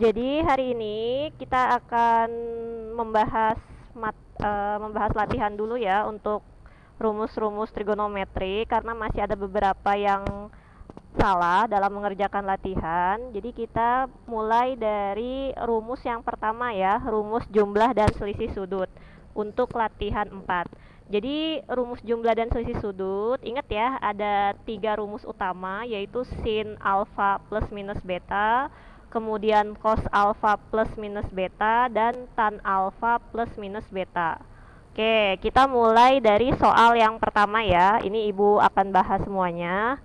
Jadi hari ini kita akan membahas membahas latihan dulu ya untuk rumus-rumus trigonometri karena masih ada beberapa yang salah dalam mengerjakan latihan. Jadi kita mulai dari rumus yang pertama ya, rumus jumlah dan selisih sudut untuk latihan 4. Jadi rumus jumlah dan selisih sudut, ingat ya, ada 3 rumus utama yaitu sin alfa plus minus beta, kemudian cos alfa plus minus beta, dan tan alfa plus minus beta. Oke, kita mulai dari soal yang pertama ya. Ini Ibu akan bahas semuanya.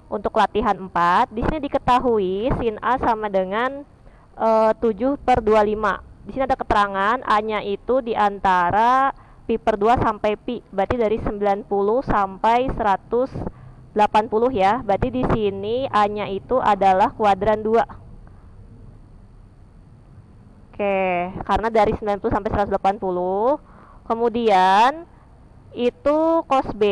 Untuk latihan 4, di sini diketahui sin A sama dengan 7/25. Di sini ada keterangan A-nya itu di antara pi per 2 sampai pi. Berarti dari 90 sampai 180 ya. Berarti di sini A-nya itu adalah kuadran 2. Oke, karena dari 90 sampai 180. Kemudian itu cos B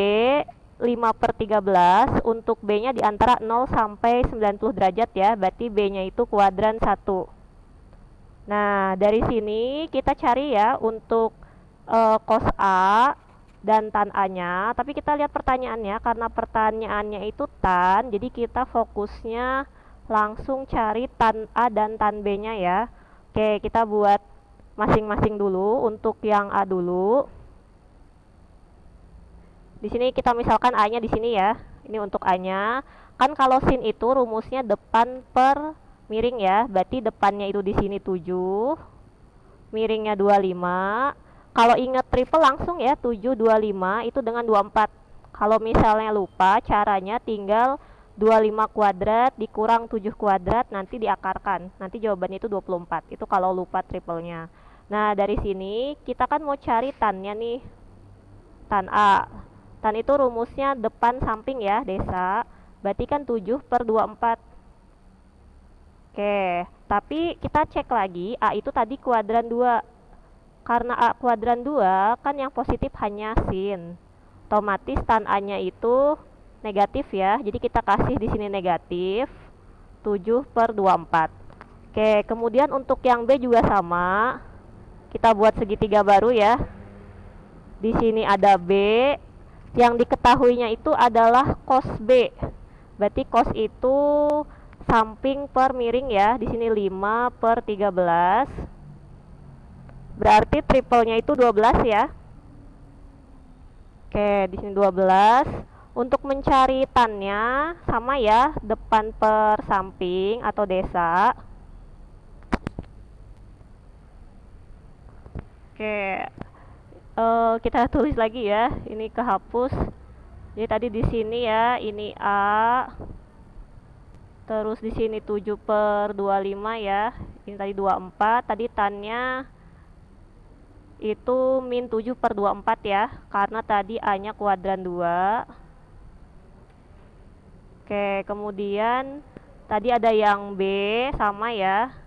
5/13, untuk B nya di antara 0 sampai 90 derajat ya, berarti B nya itu kuadran 1. Nah, dari sini kita cari ya untuk cos A dan tan A nya, tapi kita lihat pertanyaannya, karena pertanyaannya itu tan, jadi kita fokusnya langsung cari tan A dan tan B nya ya. Oke, kita buat masing-masing dulu. Untuk yang A dulu, di sini kita misalkan A-nya di sini ya. Ini untuk A-nya. Kan kalau sin itu rumusnya depan per miring ya. Berarti depannya itu di sini 7, miringnya 25. Kalau ingat triple langsung ya, 7 25 itu dengan 24. Kalau misalnya lupa, caranya tinggal 25 kuadrat dikurang 7 kuadrat, nanti diakarkan. Nanti jawabannya itu 24. Itu kalau lupa triplenya. Nah, dari sini kita kan mau cari tannya nih. Tan A. Tan itu rumusnya depan samping ya, desa. Berarti kan 7/24. Oke, tapi kita cek lagi, A itu tadi kuadran 2. Karena A kuadran 2, kan yang positif hanya sin. Otomatis tan A-nya itu negatif ya. Jadi kita kasih di sini negatif 7/24. Oke, kemudian untuk yang B juga sama. Kita buat segitiga baru ya. Di sini ada B. Yang diketahuinya itu adalah cos B. Berarti cos itu samping per miring ya. Di sini 5/13. Berarti triplenya itu 12 ya. Oke, di sini 12. Untuk mencari tannya sama ya, depan per samping atau desa. Oke. Kita tulis lagi ya, ini kehapus. Jadi tadi di sini ya, ini A, terus di sini 7/25 ya, ini tadi 24, tadi tannya itu min 7/24 ya, karena tadi A nya kuadran 2. Oke, kemudian tadi ada yang B sama ya.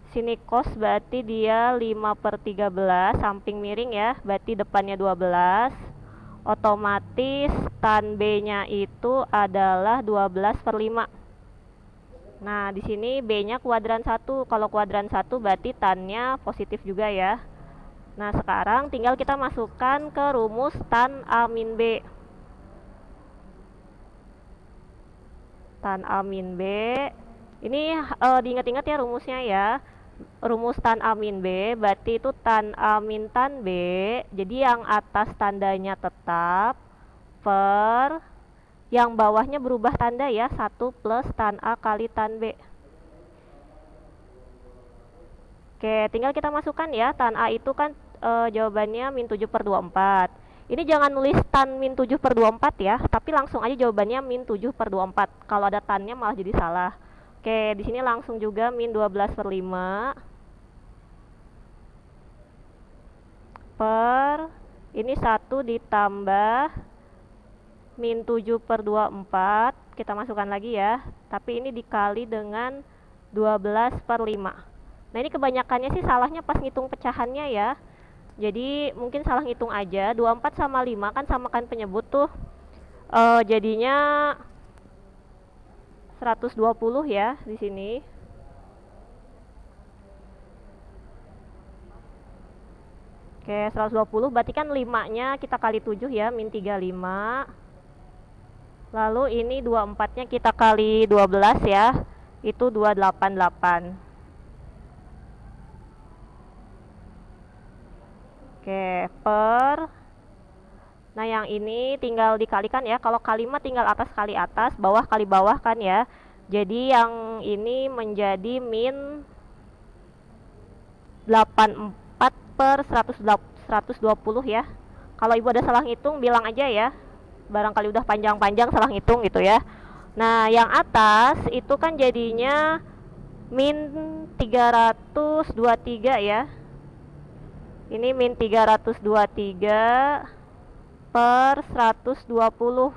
Sini cos berarti dia 5/13, samping miring ya, berarti depannya 12. Otomatis tan B nya itu adalah 12/5. Nah, di sini B nya kuadran 1. Kalau kuadran 1 berarti tannya positif juga ya. Nah, sekarang tinggal kita masukkan ke rumus tan A min B. Tan A min B. Ini diingat-ingat ya rumusnya ya. Rumus tan A min B berarti itu tan A min tan B. Jadi yang atas tandanya tetap per yang bawahnya berubah tanda ya, 1 plus tan A kali tan B. Oke, tinggal kita masukkan ya. Tan A itu kan jawabannya min 7/24. Ini jangan nulis tan min 7/24 ya, tapi langsung aja jawabannya min 7/24. Kalau ada tannya malah jadi salah. Oke, di sini langsung juga min 12/5 per ini 1 ditambah min 7/24. Kita masukkan lagi ya, tapi ini dikali dengan 12/5. Nah, ini kebanyakannya sih salahnya pas ngitung pecahannya ya. Jadi mungkin salah ngitung aja. 24 sama 5 kan samakan penyebut tuh. Jadinya 120 ya di sini. Oke, 120 berarti kan 5-nya kita kali 7 ya, min 35. Lalu ini 24-nya kita kali 12 ya, itu 288. Oke, per. Nah, yang ini tinggal dikalikan ya. Kalau kali mah tinggal atas kali atas, bawah kali bawah kan ya. Jadi yang ini menjadi min 84 per 120 ya. Kalau ibu ada salah ngitung bilang aja ya. Barangkali udah panjang-panjang salah ngitung gitu ya. Nah, yang atas itu kan jadinya min 323 ya. Ini min 323 per 120.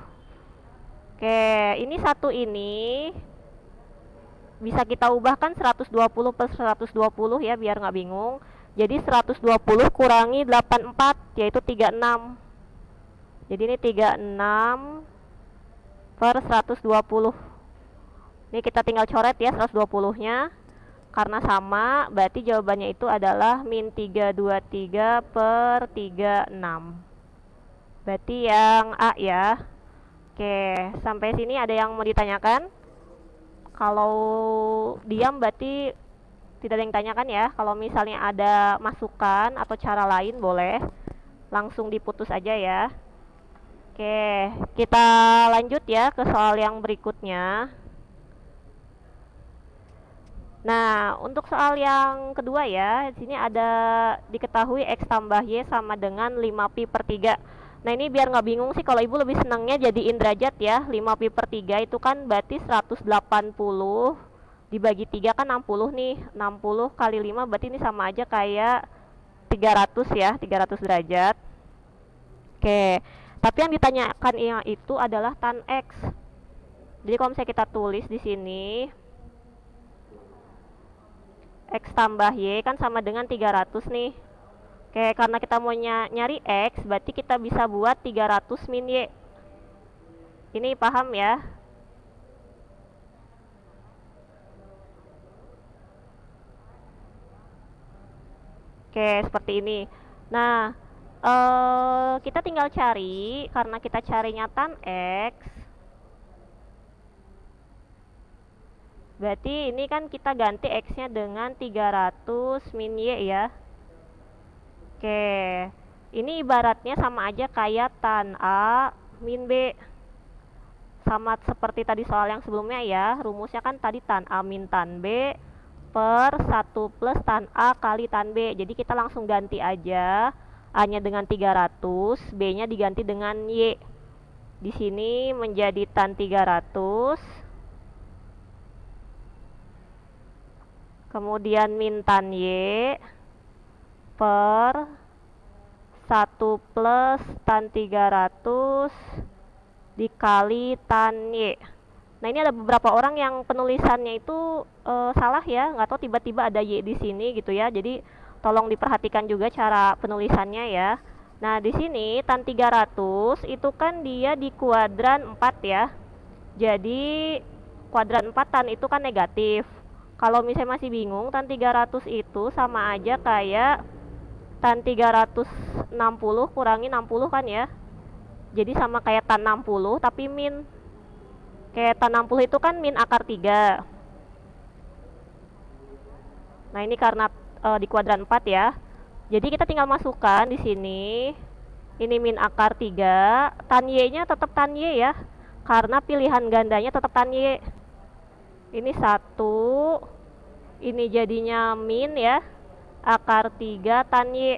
Oke, ini satu ini bisa kita ubahkan 120 per 120 ya, biar nggak bingung. Jadi 120 kurangi 84 yaitu 36. Jadi ini 36 per 120. Ini kita tinggal coret ya 120-nya. Karena sama, berarti jawabannya itu adalah min 323 per 36. Berarti yang A ya. Oke, sampai sini ada yang mau ditanyakan? Kalau diam berarti tidak ada yang tanyakan ya. Kalau misalnya ada masukan atau cara lain boleh langsung diputus aja ya. Oke, kita lanjut ya ke soal yang berikutnya. Nah, untuk soal yang kedua ya, di sini ada diketahui X tambah Y sama dengan 5pi per 3. Nah, ini biar nggak bingung sih, kalau ibu lebih senangnya jadiin derajat ya. 5pi per 3 itu kan berarti 180 dibagi 3 kan 60 nih. 60 kali 5 berarti ini sama aja kayak 300 ya, 300 derajat. Oke, tapi yang ditanyakan itu adalah tan X. Jadi kalau misalnya kita tulis di sini X tambah Y kan sama dengan 300 nih. Oke, karena kita mau nyari X, berarti kita bisa buat 300 min Y. Ini paham ya? Oke, seperti ini. Nah, kita tinggal cari, karena kita carinya tan X. Berarti ini kan kita ganti X-nya dengan 300 min Y ya. Oke, ini ibaratnya sama aja kayak tan A min B. Sama seperti tadi soal yang sebelumnya ya, rumusnya kan tadi tan A min tan B per 1 plus tan A kali tan B. Jadi kita langsung ganti aja, A-nya dengan 300, B-nya diganti dengan Y. Di sini menjadi tan 300. Kemudian min tan Y per 1 plus tan 300 dikali tan Y. Nah, ini ada beberapa orang yang penulisannya itu salah ya, nggak tahu tiba-tiba ada Y di sini gitu ya. Jadi tolong diperhatikan juga cara penulisannya ya. Nah, di sini tan 300 itu kan dia di kuadran 4 ya. Jadi kuadran 4 tan itu kan negatif. Kalau misalnya masih bingung, tan 300 itu sama aja kayak tan 360 kurangi 60 kan ya. Jadi sama kayak tan 60 tapi min. Kayak tan 60 itu kan min akar 3. Nah, ini karena di kuadran 4 ya. Jadi kita tinggal masukkan di sini. Ini min akar 3, tan Y-nya tetap tan Y ya. Karena pilihan gandanya tetap tan Y. Ini 1, ini jadinya min ya, akar 3 tan Y.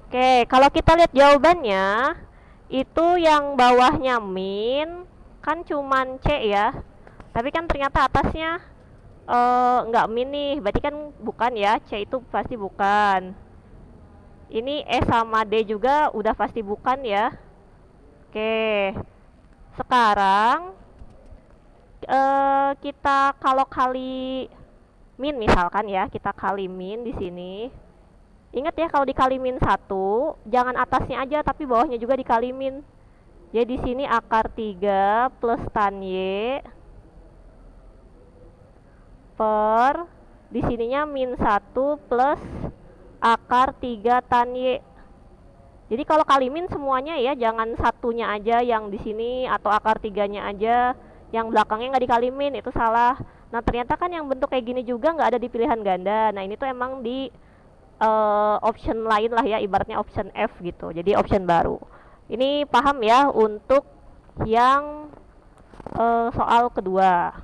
Oke, kalau kita lihat jawabannya, itu yang bawahnya min, kan cuman C ya. Tapi kan ternyata atasnya nggak min nih, berarti kan bukan ya, C itu pasti bukan. Ini E sama D juga udah pasti bukan ya. Oke, sekarang kita kalau kali min misalkan ya, kita kali min di sini. Ingat ya, kalau dikali min 1, jangan atasnya aja tapi bawahnya juga dikali min. Jadi di sini akar 3 plus tan Y per di sininya min 1 plus akar 3 tan Y. Jadi kalau kali min semuanya ya, jangan satunya aja yang di sini atau akar 3-nya aja, yang belakangnya nggak dikali min, itu salah. Nah ternyata kan yang bentuk kayak gini juga nggak ada di pilihan ganda. Nah ini tuh emang di option lain lah ya, ibaratnya option F gitu, jadi option baru. Ini paham ya untuk yang soal kedua.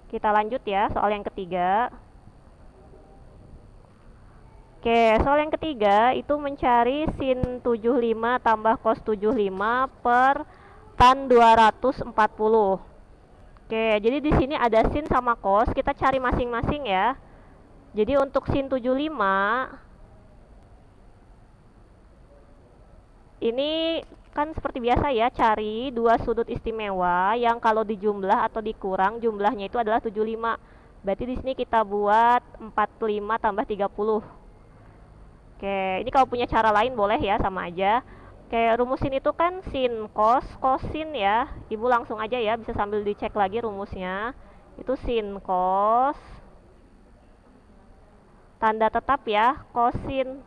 Kita lanjut ya, soal yang ketiga. Oke, soal yang ketiga itu mencari sin 75 tambah cos 75 per tan 240. Oke, jadi di sini ada sin sama cos, kita cari masing-masing ya. Jadi untuk sin 75 ini kan seperti biasa ya, cari dua sudut istimewa yang kalau dijumlah atau dikurang jumlahnya itu adalah 75. Berarti di sini kita buat 45 tambah 30. Oke, ini kalau punya cara lain boleh ya, sama aja. Oke, rumusin itu kan sin cos, kosin ya. Ibu langsung aja ya, bisa sambil dicek lagi rumusnya. Itu sin cos, tanda tetap ya, kosin.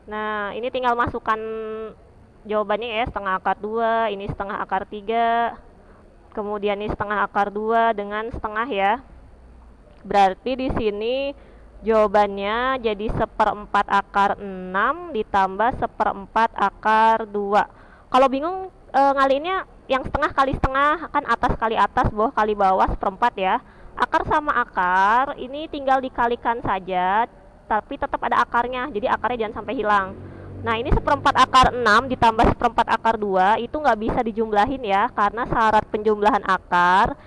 Nah, ini tinggal masukkan jawabannya ya, setengah akar 2, ini setengah akar 3. Kemudian ini setengah akar 2 dengan setengah ya. Berarti di sini jawabannya jadi 1/4 akar 6 ditambah 1/4 akar 2. Kalau bingung ngaliinnya yang setengah kali setengah, kan atas kali atas, bawah kali bawah, 1/4 ya. Akar sama akar ini tinggal dikalikan saja, tapi tetap ada akarnya, jadi akarnya jangan sampai hilang. Nah ini 1/4 akar 6 ditambah 1/4 akar 2 itu nggak bisa dijumlahin ya, karena syarat penjumlahan akar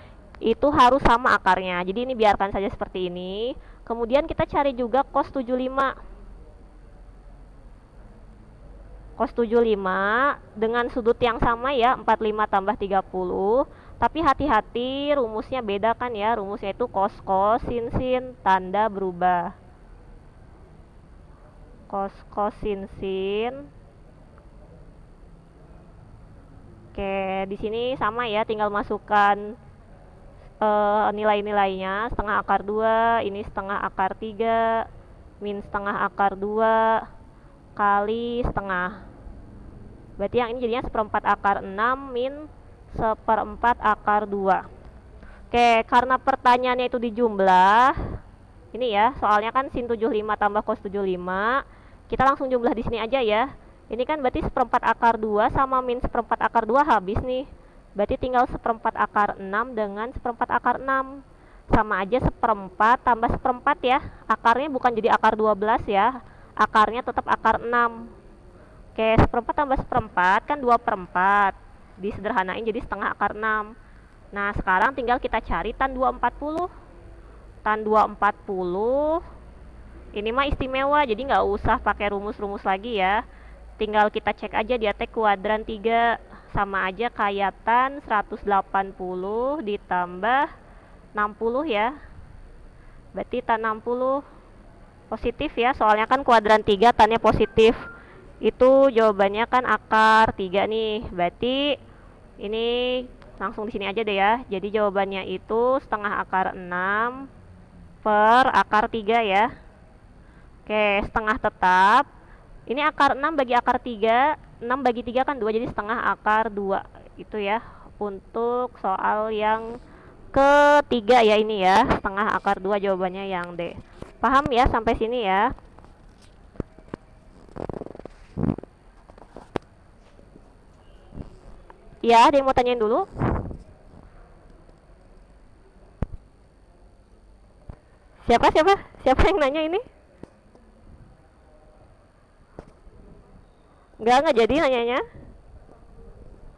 itu harus sama akarnya. Jadi ini biarkan saja seperti ini. Kemudian kita cari juga cos 75. Cos 75 dengan sudut yang sama ya, 45 tambah 30. Tapi hati-hati rumusnya beda kan ya. Rumusnya itu cos cos sin sin, tanda berubah. Cos cos sin sin. Oke, di sini sama ya, tinggal masukkan nilai-nilainya. Setengah akar 2, ini setengah akar 3, min setengah akar 2 kali setengah. Berarti yang ini jadinya 1/4 akar 6 min 1/4 akar 2. Oke, karena pertanyaannya itu dijumlah, ini ya, soalnya kan sin 75 tambah cos 75, kita langsung jumlah di sini aja ya. Ini kan berarti 1/4 akar 2 sama min 1/4 akar 2 habis nih. Berarti tinggal 1/4 akar 6 dengan 1/4 akar 6. Sama aja 1/4 tambah 1/4 ya. Akarnya bukan jadi akar 12 ya. Akarnya tetap akar 6. Oke, 1/4 tambah 1/4 kan 2/4. Disederhanain jadi setengah akar 6. Nah, sekarang tinggal kita cari tan 240. Tan 240 ini mah istimewa, jadi nggak usah pakai rumus-rumus lagi ya. Tinggal kita cek aja di AT kuadran 3. Sama aja kayak tan 180 ditambah 60 ya. Berarti tan 60 positif ya, soalnya kan kuadran 3 tannya positif. Itu jawabannya kan akar 3 nih. Berarti ini langsung di sini aja deh ya. Jadi jawabannya itu setengah akar 6 per akar 3 ya. Oke, setengah tetap. Ini akar 6 bagi akar 3, 6 bagi 3 kan 2, jadi setengah akar 2. Itu ya untuk soal yang ketiga ya, ini ya, setengah akar 2 jawabannya yang D. Paham ya sampai sini ya? Ya, ada yang mau tanyain dulu? Siapa yang nanya ini? Nggak jadi nanyanya.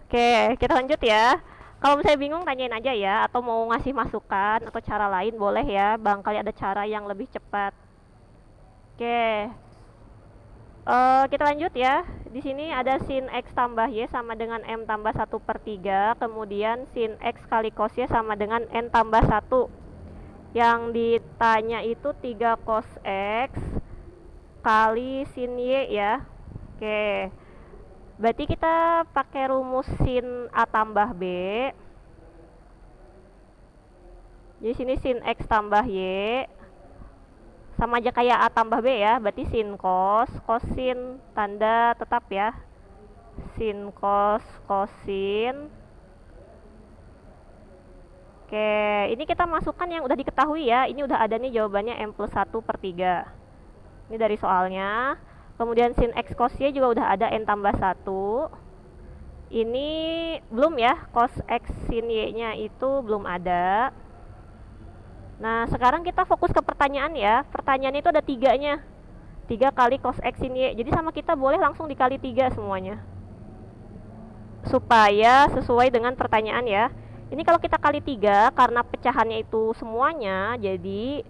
Oke, kita lanjut ya. Kalau misalnya bingung tanyain aja ya, atau mau ngasih masukan atau cara lain boleh ya, barangkali ada cara yang lebih cepat. Oke, kita lanjut ya. Di sini ada sin X tambah Y sama dengan M tambah 1/3, kemudian sin X kali cos Y sama dengan N tambah 1. Yang ditanya itu 3 cos X kali sin Y ya. Oke, berarti kita pakai rumus sin A tambah B. Jadi sini sin X tambah Y sama aja kayak A tambah B ya, berarti sin cos, kosin tanda tetap ya, sin cos, kosin. Oke, ini kita masukkan yang udah diketahui ya, ini udah ada nih jawabannya M plus 1 per 3. Ini dari soalnya. Kemudian sin X cos Y juga udah ada N tambah 1. Ini belum ya, cos X sin Y nya itu belum ada. Nah, sekarang kita fokus ke pertanyaan ya. Pertanyaannya itu ada 3-nya. 3 kali cos X sin Y. Jadi sama kita boleh langsung dikali 3 semuanya. Supaya sesuai dengan pertanyaan ya. Ini kalau kita kali 3 karena pecahannya itu semuanya, jadi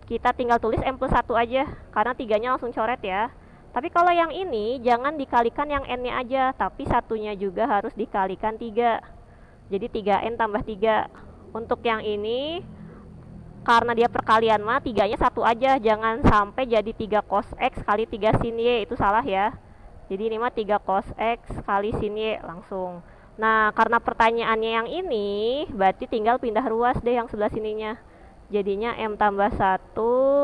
kita tinggal tulis M plus 1 aja. Karena 3-nya langsung coret ya. Tapi kalau yang ini jangan dikalikan yang N-nya aja, tapi satunya juga harus dikalikan 3. Jadi 3N tambah 3. Untuk yang ini karena dia perkalian mah 3-nya 1 aja, jangan sampai jadi 3 cos X kali 3 sin Y, itu salah ya. Jadi ini mah 3 cos X kali sin Y langsung. Nah, karena pertanyaannya yang ini, berarti tinggal pindah ruas deh yang sebelah sininya. Jadinya M tambah 1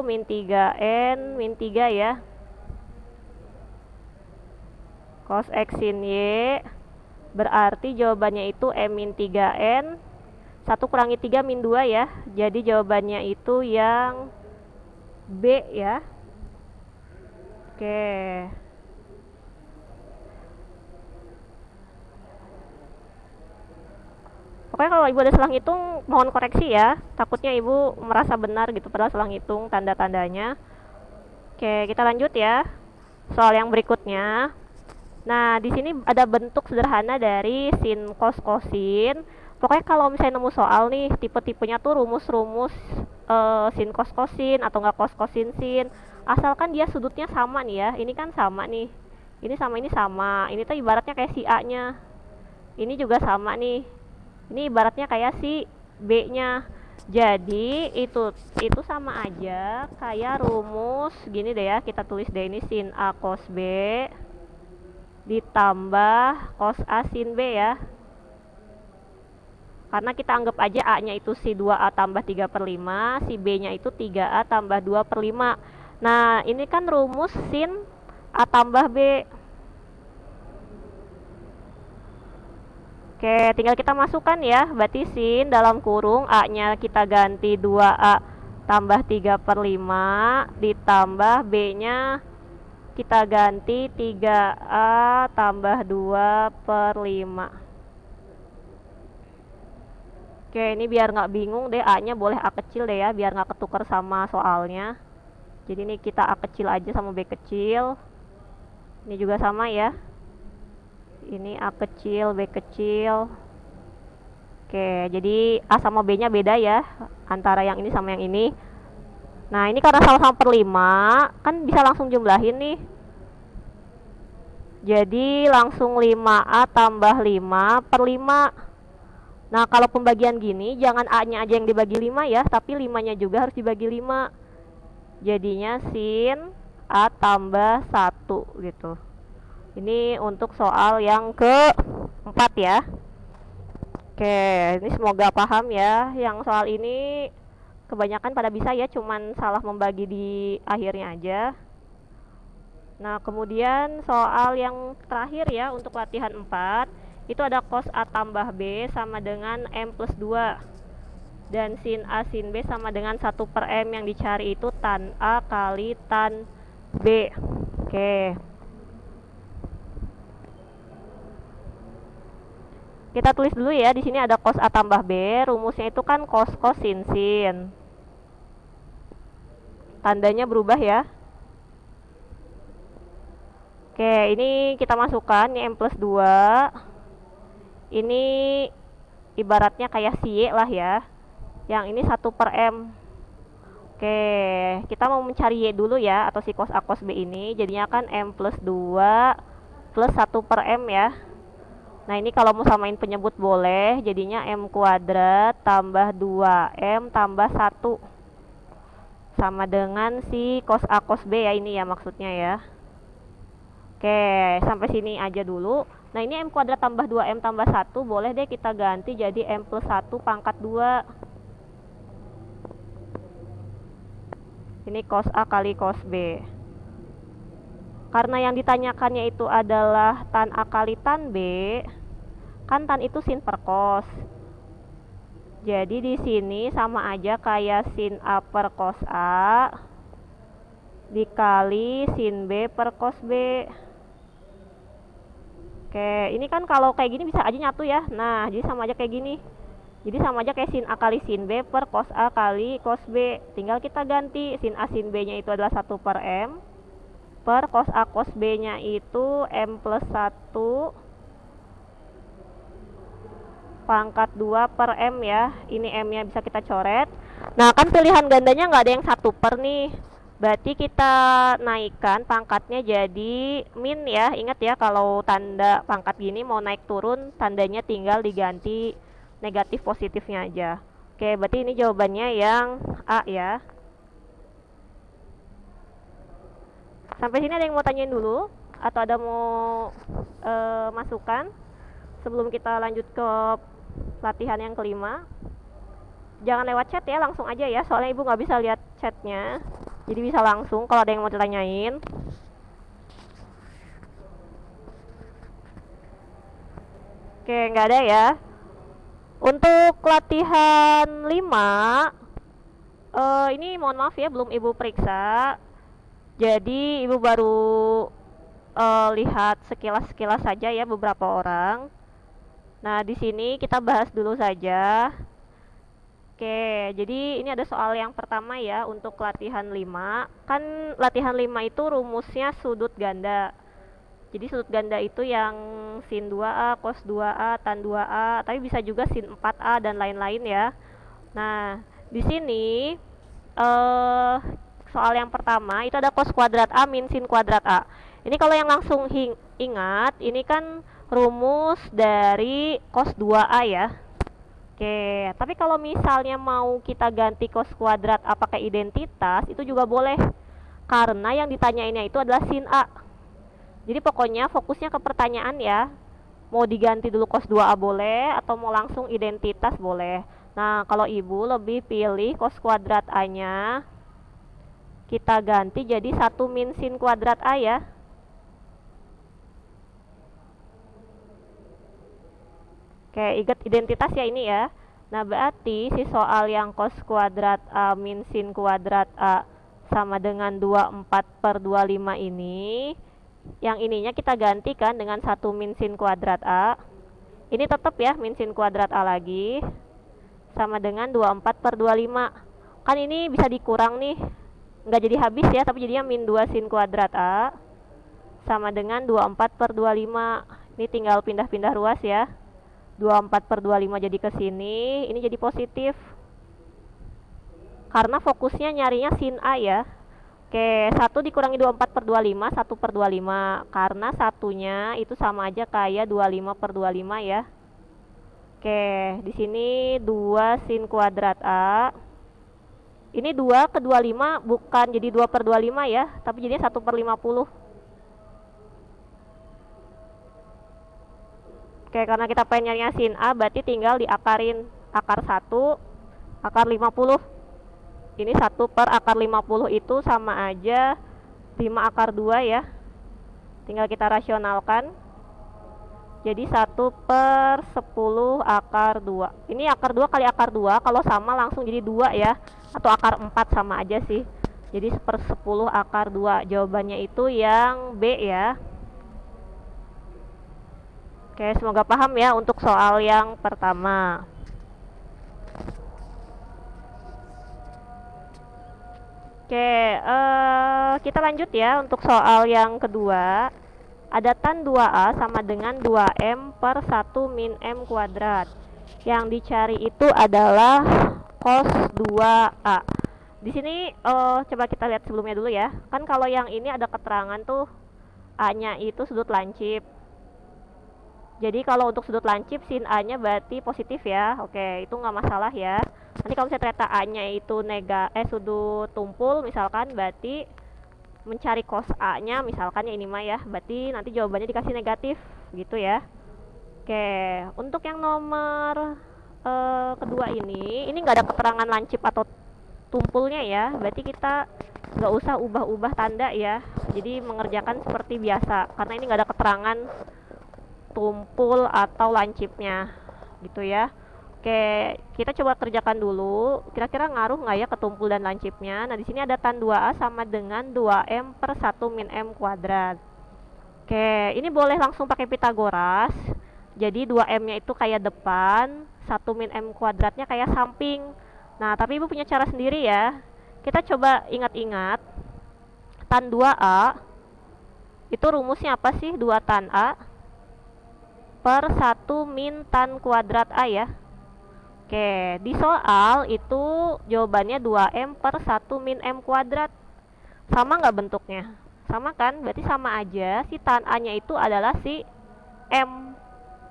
min 3N min 3 ya. Cos X sin Y, berarti jawabannya itu M min 3N 1 kurangi 3 min 2 ya. Jadi jawabannya itu yang B ya. Oke. Pokoknya kalau ibu ada salah ngitung mohon koreksi ya. Takutnya ibu merasa benar gitu padahal salah ngitung tanda-tandanya. Oke, kita lanjut ya. Soal yang berikutnya. Nah, di sini ada bentuk sederhana dari sin cos kosin. Pokoknya kalau misalnya nemu soal nih, tipe-tipenya tuh rumus-rumus sin cos kosin atau enggak cos kosin sin. Asalkan dia sudutnya sama nih ya. Ini kan sama nih. Ini sama ini sama. Ini tuh ibaratnya kayak si A-nya. Ini juga sama nih. Ini ibaratnya kayak si B-nya. Jadi itu sama aja kayak rumus gini deh ya. Kita tulis deh ini sin A cos B ditambah cos A sin B ya. Karena kita anggap aja A-nya itu si 2A tambah 3 per 5, si B-nya itu 3A tambah 2 per 5. Nah, ini kan rumus sin A tambah B. Oke, tinggal kita masukkan ya. Berarti sin dalam kurung A-nya kita ganti 2A tambah 3 per 5 ditambah B-nya kita ganti 3A tambah 2 per 5. Oke, ini biar nggak bingung deh, A-nya boleh A kecil deh ya, biar nggak ketukar sama soalnya. Jadi ini kita A kecil aja sama B kecil. Ini juga sama ya. Ini A kecil, B kecil. Oke, jadi A sama B-nya beda ya, antara yang ini sama yang ini. Nah, ini karena sama-sama per 5, kan bisa langsung jumlahin nih. Jadi langsung 5A tambah 5 per 5. Nah, kalau pembagian gini, jangan A-nya aja yang dibagi 5 ya, tapi 5-nya juga harus dibagi 5. Jadinya sin A tambah 1 gitu. Ini untuk soal yang keempat ya. Oke, ini semoga paham ya. Yang soal ini kebanyakan pada bisa ya, cuman salah membagi di akhirnya aja. Nah, kemudian soal yang terakhir ya untuk latihan 4. Itu ada cos A tambah B sama dengan M plus 2. Dan sin A sin B sama dengan 1 per M, yang dicari itu tan A kali tan B. Oke. Kita tulis dulu ya, di sini ada cos A tambah B, rumusnya itu kan cos cos sin sin. Tandanya berubah ya. Oke, ini kita masukkan, ini M plus 2. Ini ibaratnya kayak si Y lah ya. Yang ini 1 per M. Oke, kita mau mencari Y dulu ya, atau si cos A cos B ini. Jadinya kan M plus 2 plus 1 per M ya. Nah, ini kalau mau samain penyebut boleh. Jadinya M kuadrat tambah 2M tambah 1. Sama dengan si cos A cos B ya, ini ya maksudnya ya. Oke, sampai sini aja dulu. Nah, ini M kuadrat tambah 2M tambah 1, boleh deh kita ganti jadi M plus 1 pangkat 2. Ini cos A kali cos B. Karena yang ditanyakannya itu adalah tan A kali tan B, kan tan itu sin per cos. Jadi di sini sama aja kayak sin A per cos A dikali sin B per cos B. Oke, ini kan kalau kayak gini bisa aja nyatu ya. Nah, jadi sama aja kayak gini. Jadi sama aja kayak sin A kali sin B per cos A kali cos B. Tinggal kita ganti sin A sin B nya itu adalah 1 per M per cos A cos B nya itu M plus 1 pangkat 2 per M ya. Ini M nya bisa kita coret. Nah kan pilihan gandanya nggak ada yang 1 per nih, berarti kita naikkan pangkatnya jadi min ya. Ingat ya, kalau tanda pangkat gini mau naik turun, tandanya tinggal diganti negatif positifnya aja. Oke, berarti ini jawabannya yang A ya. Sampai sini ada yang mau tanyain dulu? Atau ada mau masukan sebelum kita lanjut ke latihan yang kelima? Jangan lewat chat ya, langsung aja ya, soalnya ibu nggak bisa lihat chatnya. Jadi bisa langsung kalau ada yang mau ditanyain. Oke, nggak ada ya. Untuk latihan 5, ini mohon maaf ya, belum ibu periksa. Jadi ibu baru lihat sekilas-sekilas saja ya beberapa orang. Nah, di sini kita bahas dulu saja. Oke, jadi ini ada soal yang pertama ya untuk latihan 5. Kan latihan 5 itu rumusnya sudut ganda. Jadi sudut ganda itu yang sin 2A, cos 2A, tan 2A, tapi bisa juga sin 4A dan lain-lain ya. Nah, di sini soal yang pertama itu ada cos kuadrat A min sin kuadrat A. Ini kalau yang langsung ingat, ini kan rumus dari cos 2A ya. Oke, tapi kalau misalnya mau kita ganti cos kuadrat A pakai identitas, itu juga boleh. Karena yang ditanyainnya itu adalah sin A. Jadi pokoknya fokusnya ke pertanyaan ya. Mau diganti dulu cos 2A boleh, atau mau langsung identitas boleh. Nah, kalau ibu lebih pilih cos kuadrat A-nya kita ganti jadi 1 min sin kuadrat A ya. Oke, ingat identitas ya ini ya. Nah, berarti si soal yang cos kuadrat A min sin kuadrat A sama dengan 24 per 25 ini, yang ininya kita gantikan dengan 1 min sin kuadrat A. Ini tetap ya, min sin kuadrat A lagi, sama dengan 24 per 25. Kan ini bisa dikurang nih, nggak jadi habis ya, tapi jadinya min 2 sin kuadrat A, sama dengan 24 per 25. Ini tinggal pindah-pindah ruas ya. 24 per 25 jadi ke sini, ini jadi positif. Karena fokusnya nyarinya sin A ya. Oke, 1 dikurangi 24 per 25, 1 per 25. Karena satunya itu sama aja kayak 25 per 25 ya. Oke, di sini 2 sin kuadrat A. Ini 2 ke 25 bukan jadi 2 per 25 ya, tapi jadinya 1 per 50. Oke, karena kita pengen nyarinya sin A, berarti tinggal diakarin. Akar 1, akar 50. Ini 1 per akar 50 itu sama aja 5 akar 2 ya. Tinggal kita rasionalkan. Jadi 1 per 10 akar 2. Ini akar 2 kali akar 2, kalau sama langsung jadi 2 ya. Atau akar 4 sama aja sih. Jadi 1/10 akar 2. Jawabannya itu yang B ya. Oke, semoga paham ya untuk soal yang pertama. Oke, kita lanjut ya untuk soal yang kedua. Ada tan 2A sama dengan 2M per 1 min M kuadrat. Yang dicari itu adalah cos 2A. Di sini coba kita lihat sebelumnya dulu ya. Kan kalau yang ini ada keterangan tuh A-nya itu sudut lancip. Jadi kalau untuk sudut lancip sin A-nya berarti positif ya. Oke, itu nggak masalah ya. Nanti kalau misalnya ternyata A-nya itu sudut tumpul misalkan, berarti mencari cos A-nya misalkan ya ini mah ya, berarti nanti jawabannya dikasih negatif gitu ya. Oke, untuk yang nomor kedua ini nggak ada keterangan lancip atau tumpulnya ya, berarti kita nggak usah ubah-ubah tanda ya. Jadi mengerjakan seperti biasa, karena ini nggak ada keterangan tumpul atau lancipnya gitu ya. Oke, kita coba kerjakan dulu. Kira-kira ngaruh nggak ya ke tumpul dan lancipnya? Nah, di sini ada tan 2A sama dengan 2M per 1 min M kuadrat. Oke, ini boleh langsung pakai Pitagoras. Jadi 2M-nya itu kayak depan, 1 min M kuadratnya kayak samping. Nah, tapi Ibu punya cara sendiri ya. Kita coba ingat-ingat. Tan 2A, itu rumusnya apa sih? 2 tan A per 1 min tan kuadrat A ya. Oke, di soal itu jawabannya 2M per 1 min M kuadrat. Sama nggak bentuknya? Sama kan? Berarti sama aja, si tan A-nya itu adalah si M.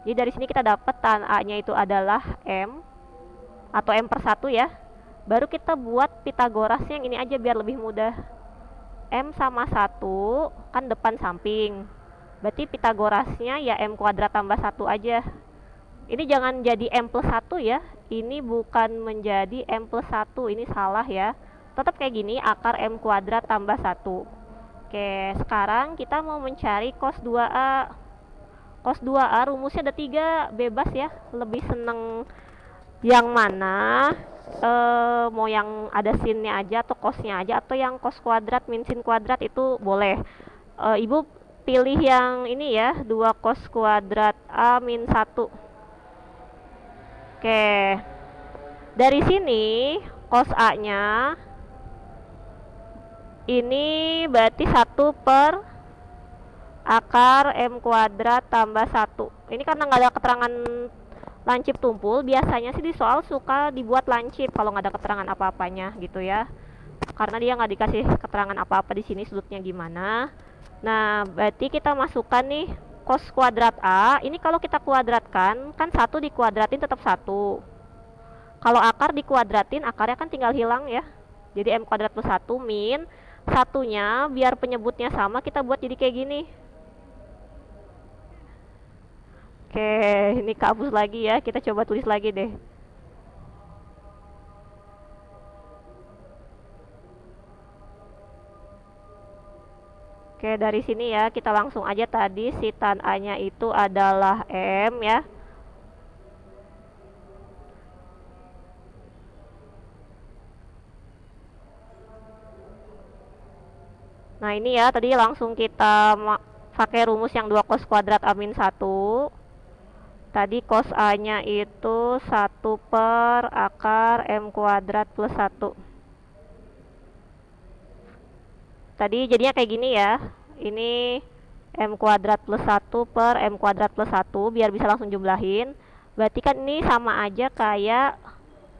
Jadi dari sini kita dapat tan A-nya itu adalah M, atau M per 1 ya. Baru kita buat Pitagorasnya yang ini aja biar lebih mudah. M sama 1, kan depan samping. Berarti Pitagorasnya ya M kuadrat tambah 1 aja. Ini jangan jadi M plus 1 ya. Ini bukan menjadi M plus 1, ini salah ya. Tetap kayak gini, akar M kuadrat tambah 1. Oke, sekarang kita mau mencari cos 2A. Cos 2A rumusnya ada 3, bebas ya. Lebih seneng yang mana? Mau yang ada sinnya aja atau cosnya aja, atau yang cos kuadrat min sin kuadrat itu boleh. Ibu pilih yang ini ya, 2 cos kuadrat A min 1. Oke, dari sini cos A-nya ini berarti 1 per akar M kuadrat tambah 1. Ini karena nggak ada keterangan lancip tumpul, biasanya sih di soal suka dibuat lancip kalau nggak ada keterangan apa-apanya gitu ya. Karena dia nggak dikasih keterangan apa-apa di sini sudutnya gimana. Nah, berarti kita masukkan nih cos kuadrat A. Ini kalau kita kuadratkan, kan 1 dikuadratin tetap 1. Kalau akar dikuadratin, akarnya kan tinggal hilang ya. Jadi M kuadrat plus 1 min 1-nya, biar penyebutnya sama, kita buat jadi kayak gini. Oke, ini kabus lagi ya. Kita coba tulis lagi deh. Oke, dari sini ya, kita langsung aja tadi si tan A-nya itu adalah M ya. Nah, ini ya, tadi langsung kita pakai rumus yang 2 cos kuadrat A min 1. Tadi cos A-nya itu 1 per akar M kuadrat plus 1. Tadi jadinya kayak gini ya. Ini M kuadrat plus 1 per M kuadrat plus 1, biar bisa langsung jumlahin. Berarti kan ini sama aja kayak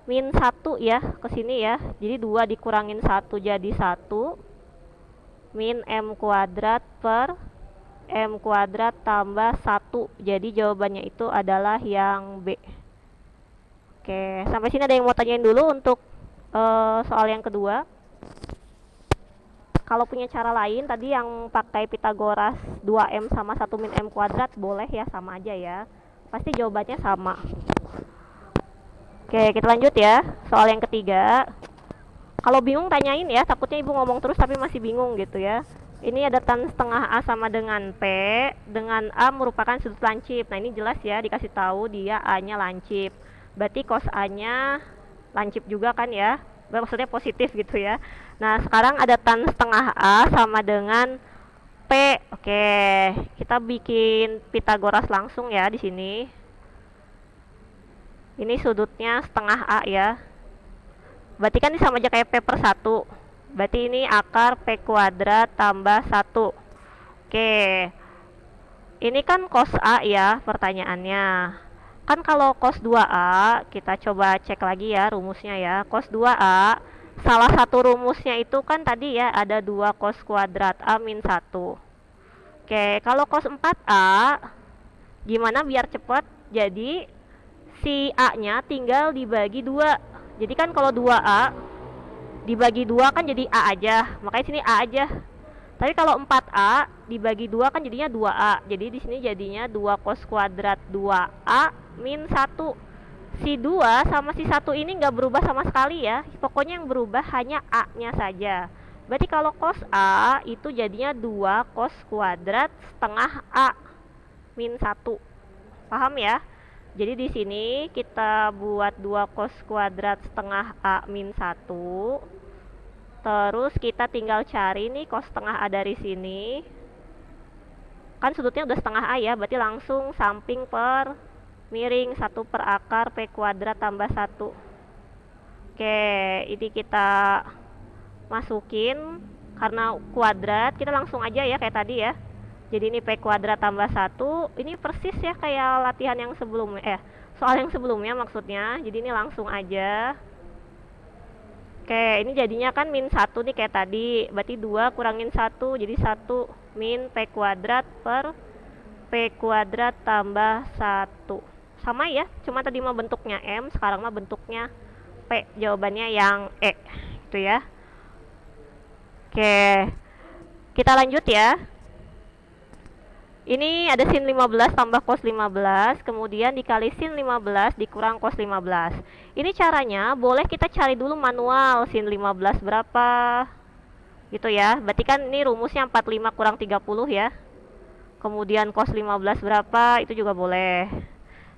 min 1 ya, ke sini ya. Jadi 2 dikurangin 1 jadi 1 min M kuadrat per M kuadrat tambah 1. Jadi jawabannya itu adalah yang B. Oke, sampai sini ada yang mau tanyain dulu untuk soal yang kedua? Kalau punya cara lain tadi yang pakai Pitagoras 2M sama 1 min M kuadrat, boleh ya, sama aja ya. Pasti jawabannya sama. Oke, kita lanjut ya. Soal yang ketiga. Kalau bingung tanyain ya, takutnya ibu ngomong terus tapi masih bingung gitu ya. Ini ada tan setengah A sama dengan P, dengan A merupakan sudut lancip. Nah, ini jelas ya, dikasih tahu dia A-nya lancip. Berarti cos A-nya lancip juga kan ya. Maksudnya positif gitu ya. Nah, sekarang ada tan setengah A sama dengan P. Oke, kita bikin Pitagoras langsung ya di sini. Ini sudutnya setengah A ya. Berarti kan ini sama aja kayak P per 1. Berarti ini akar P kuadrat tambah 1. Oke, ini kan cos A ya pertanyaannya. Kan kalau cos 2A, kita coba cek lagi ya rumusnya ya. Cos 2A, salah satu rumusnya itu kan tadi ya, ada 2 cos kuadrat A min 1. Oke, kalau cos 4A, gimana biar cepat? Jadi, si A-nya tinggal dibagi 2. Jadi kan kalau 2A, dibagi 2 kan jadi A aja. Makanya sini A aja. Tapi kalau 4A dibagi 2 kan jadinya 2A. Jadi di sini jadinya 2 cos kuadrat 2A min 1. Si 2 sama si 1 ini nggak berubah sama sekali ya. Pokoknya yang berubah hanya A-nya saja. Berarti kalau cos A itu jadinya 2 cos kuadrat setengah A min 1. Paham ya? Jadi di sini kita buat 2 cos kuadrat setengah A min 1. Terus kita tinggal cari nih cos setengah A dari sini. Kan sudutnya udah setengah A ya, berarti langsung samping per miring 1 per akar P kuadrat tambah 1. Oke, ini kita masukin. Karena kuadrat, kita langsung aja ya kayak tadi ya. Jadi ini P kuadrat tambah 1. Ini persis ya kayak latihan yang sebelumnya, soal yang sebelumnya maksudnya. Jadi ini langsung aja. Oke, ini jadinya kan min 1 nih kayak tadi. Berarti 2 kurangin 1, jadi 1 min P kuadrat per P kuadrat tambah 1. Sama ya, cuma tadi mah bentuknya M, sekarang mah bentuknya P. Jawabannya yang E. Itu ya. Oke, kita lanjut ya. Ini ada sin 15 tambah cos 15, kemudian dikali sin 15 dikurang cos 15. Ini caranya boleh kita cari dulu manual sin 15 berapa. Gitu ya. Berarti kan ini rumusnya 45 kurang 30 ya. Kemudian cos 15 berapa, itu juga boleh.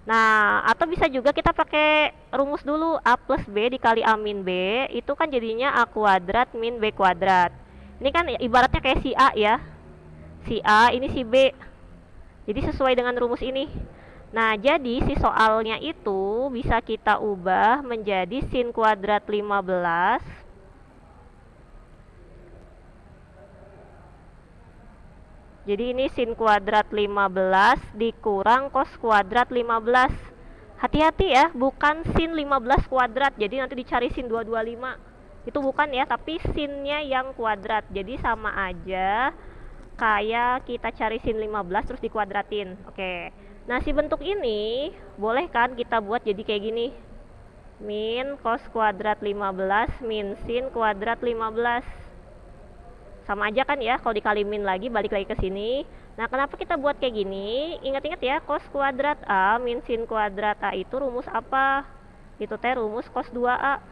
Nah, atau bisa juga kita pakai rumus dulu, A plus B dikali A min B, itu kan jadinya A kuadrat min B kuadrat. Ini kan ibaratnya kayak si A ya. Si A, ini si B. Jadi sesuai dengan rumus ini. Nah, jadi si soalnya itu bisa kita ubah menjadi sin kuadrat 15 Jadi ini sin kuadrat 15 dikurang cos kuadrat 15. Hati-hati ya, bukan sin 15 kuadrat. Jadi nanti dicari sin 225. Itu bukan ya, tapi sinnya yang kuadrat. Jadi sama aja kayak kita cari sin 15 terus dikuadratin. Oke. Nah, si bentuk ini boleh kan kita buat jadi kayak gini. Min cos kuadrat 15 min sin kuadrat 15. Sama aja kan ya, kalau dikali min lagi balik lagi ke sini. Nah, kenapa kita buat kayak gini? Ingat-ingat ya, cos kuadrat A min sin kuadrat A itu rumus apa? Itu teh rumus cos 2A.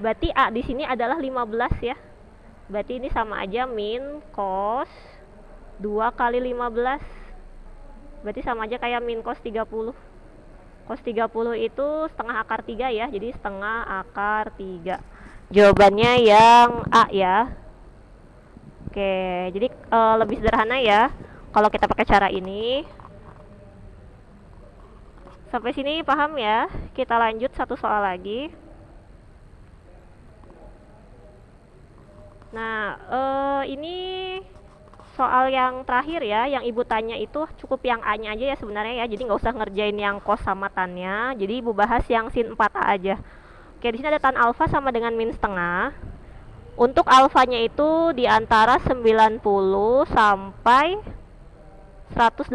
Berarti A di sini adalah 15 ya. Berarti ini sama aja min cos 2 kali 15. Berarti sama aja kayak min cos 30. Cos 30 itu setengah akar 3 ya. Jadi setengah akar 3. Jawabannya yang A ya. Oke, jadi lebih sederhana ya kalau kita pakai cara ini. Sampai sini paham ya? Kita lanjut satu soal lagi. Nah, ini soal yang terakhir ya, yang ibu tanya itu cukup yang A-nya aja ya sebenarnya ya. Jadi nggak usah ngerjain yang cos sama tannya. Jadi ibu bahas yang sin 4A aja. Oke, di sini ada tan alfa sama dengan min setengah. Untuk alfanya itu di antara 90 sampai 180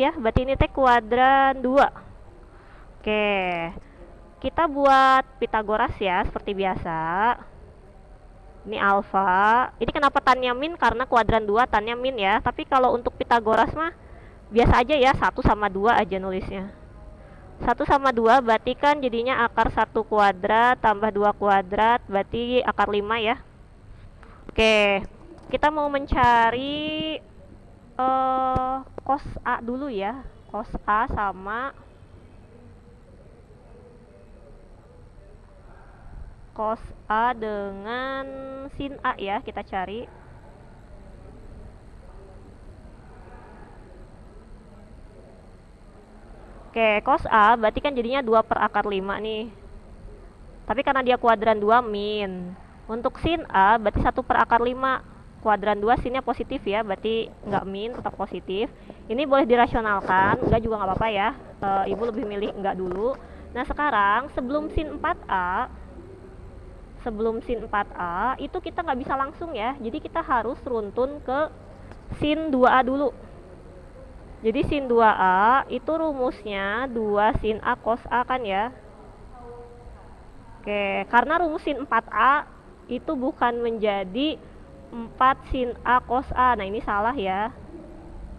ya. Berarti ini teh kuadran 2. Oke. Kita buat Pitagoras ya seperti biasa. Ini alfa. Ini kenapa tannya min? Karena kuadran 2 tannya min ya. Tapi kalau untuk Pitagoras mah biasa aja ya, 1 sama 2 aja nulisnya. 1 sama 2 berarti kan jadinya akar 1 kuadrat tambah 2 kuadrat berarti akar 5 ya. Oke, kita mau mencari cos A dulu ya. Cos A sama cos A dengan sin A ya, kita cari. Oke, cos A berarti kan jadinya 2 per akar 5 nih. Tapi karena dia kuadran 2 min. Untuk sin A berarti 1 per akar 5. Kuadran 2 sinnya positif ya, berarti nggak min, tetap positif. Ini boleh dirasionalkan, enggak juga nggak apa-apa ya. Ibu lebih milih enggak dulu. Nah, sekarang sebelum sin 4A itu kita nggak bisa langsung ya. Jadi kita harus runtun ke sin 2A dulu. Jadi sin 2A itu rumusnya 2 sin A cos A kan ya. Oke, karena rumus sin 4A itu bukan menjadi 4 sin A cos A. Nah, ini salah ya.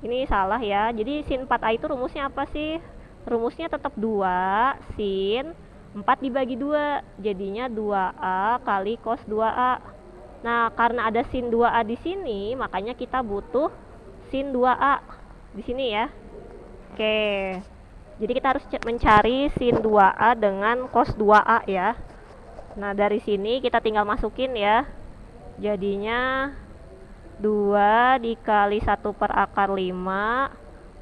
Ini salah ya. Jadi sin 4A itu rumusnya apa sih? Rumusnya tetap 2 sin 4 dibagi 2. Jadinya 2A kali cos 2A. Nah, karena ada sin 2A di sini, makanya kita butuh sin 2A di sini ya. Oke. Jadi kita harus mencari sin 2A dengan cos 2A ya. Nah, dari sini kita tinggal masukin ya. Jadinya 2 dikali 1 per akar 5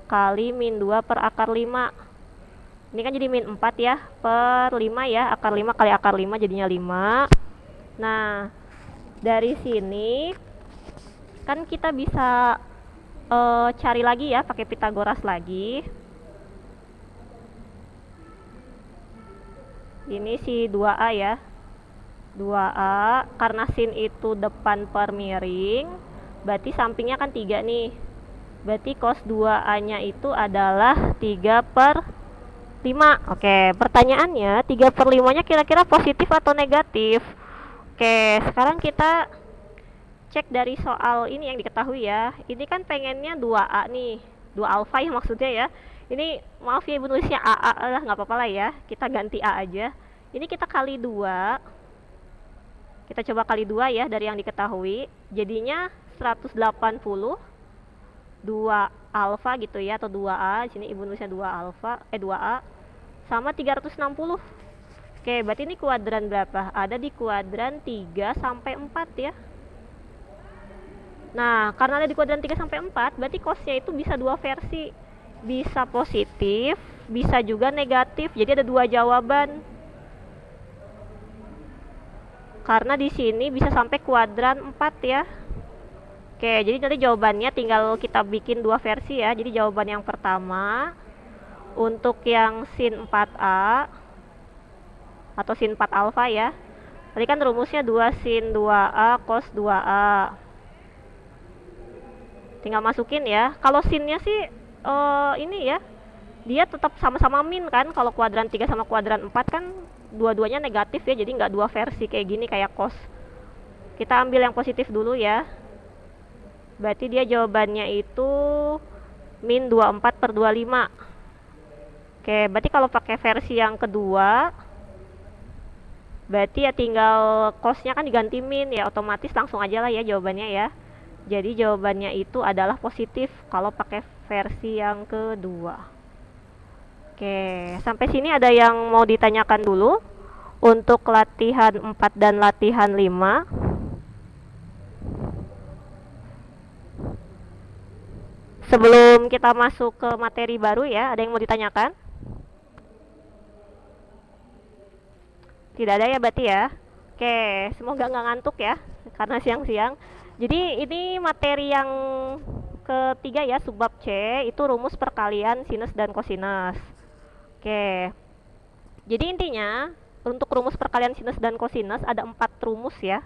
kali min 2 per akar 5. Ini kan jadi min 4 ya, per 5 ya, akar 5 kali akar 5 jadinya 5. Nah, dari sini kan kita bisa cari lagi ya, pakai Pitagoras lagi. Ini si 2A ya. 2A, karena sin itu depan per miring, berarti sampingnya kan 3 nih. Berarti cos 2A-nya itu adalah 3 per 5. Oke, pertanyaannya 3 per 5-nya kira-kira positif atau negatif? Oke, sekarang kita cek dari soal ini yang diketahui ya. Ini kan pengennya 2A nih, 2 alfa ya maksudnya ya. Ini maaf ya ibu nulisnya AA lah, nggak apa-apa lah ya, kita ganti A aja. Ini kita kali 2, kita coba kali 2 ya dari yang diketahui, jadinya 180 2 alfa gitu ya, atau 2A. Di sini ibu nulisnya 2 alfa 2A sama 360. Oke, berarti ini kuadran berapa? Ada di kuadran 3 sampai 4 ya. Nah, karena ada di kuadran 3 sampai 4, berarti cosnya itu bisa dua versi. Bisa positif, bisa juga negatif. Jadi ada dua jawaban. Karena di sini bisa sampai kuadran 4 ya. Oke, jadi nanti jawabannya tinggal kita bikin dua versi ya. Jadi jawaban yang pertama untuk yang sin 4A atau sin 4 alfa ya. Tadi kan rumusnya 2 sin 2A cos 2A. Tinggal masukin ya. Kalau sinnya sih ini ya, dia tetap sama-sama min kan. Kalau kuadran 3 sama kuadran 4 kan dua-duanya negatif ya, jadi nggak dua versi kayak gini kayak cos. Kita ambil yang positif dulu ya. Berarti dia jawabannya itu min 24 per 25. Oke, berarti kalau pakai versi yang kedua, berarti ya tinggal cosnya kan diganti min ya, otomatis langsung aja lah ya jawabannya ya. Jadi jawabannya itu adalah positif kalau pakai versi yang kedua. Oke, sampai sini ada yang mau ditanyakan dulu untuk latihan 4 dan latihan 5. Sebelum kita masuk ke materi baru ya, ada yang mau ditanyakan? Tidak ada ya berarti ya. Oke, semoga nggak ngantuk ya, karena siang-siang. Jadi ini materi yang ketiga ya, subbab C, itu rumus perkalian sinus dan kosinus. Oke, jadi intinya untuk rumus perkalian sinus dan kosinus ada 4 rumus ya.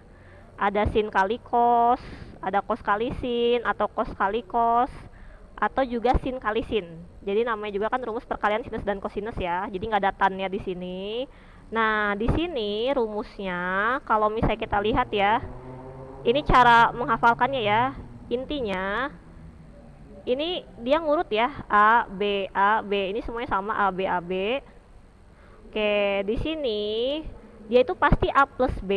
Ada sin kali cos, ada cos kali sin, atau cos kali cos, atau juga sin kali sin. Jadi namanya juga kan rumus perkalian sinus dan kosinus ya. Jadi nggak ada tannya di sini. Nah, di sini rumusnya kalau misalnya kita lihat ya, ini cara menghafalkannya ya. Intinya ini dia ngurut ya, A, B, ini semuanya sama, A, B. Oke, di sini dia itu pasti A plus B,